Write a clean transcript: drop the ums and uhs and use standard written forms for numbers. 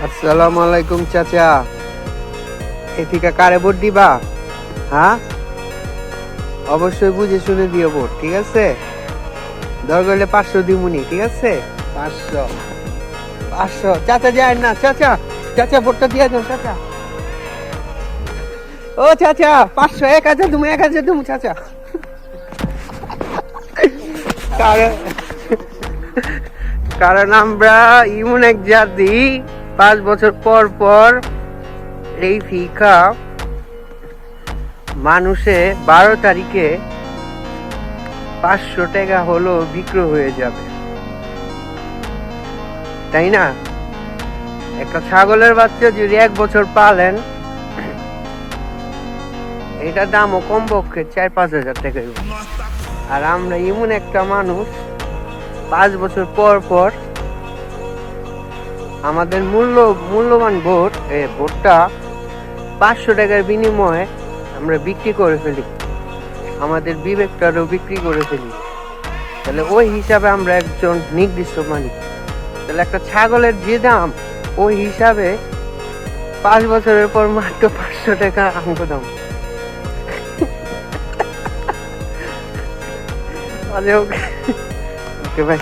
আসসালামু আলাইকুম চাচা, এদিকে কারে ভোট দিবা? হ্যাঁ, অবশ্যই বুঝে শুনে দিও ভোট, ঠিক আছে? দরকার হলে 500 দিমুনি, ঠিক আছে? 500 500 চাচা যায় না, চাচা চাচা ভোটটা দিয়ে দাও চাচা। ও চাচা 500 1000 তুমি 1000 তুমি চাচা। কারণ কারণ আমরা এমন এক জাতি 5 বছর পর পর এই ফিকা মানুষে 12 তারিখে 500 টাকা হলো বিক্রি হয়ে যাবে, তাই না? একটা ছাগলের বাচ্চা যদি 1 বছর পালেন, এটার দামও কমপক্ষে 4-5 হাজার টাকা। আর আমরা এমন একটা মানুষ 5 বছর পর পর আমাদের মূল্যবান ভোটটা 500 টাকার বিনিময়ে আমরা বিক্রি করে ফেলি, আমাদের বিবেকটারও বিক্রি করে ফেলি। তাহলে ওই হিসাবে আমরা একজন নির্দিষ্ট মালিক। তাহলে একটা ছাগলের যে দাম, ওই হিসাবে 5 বছরের পর মাত্র 500 টাকা আঙ্গ দাম। ওকে ভাই।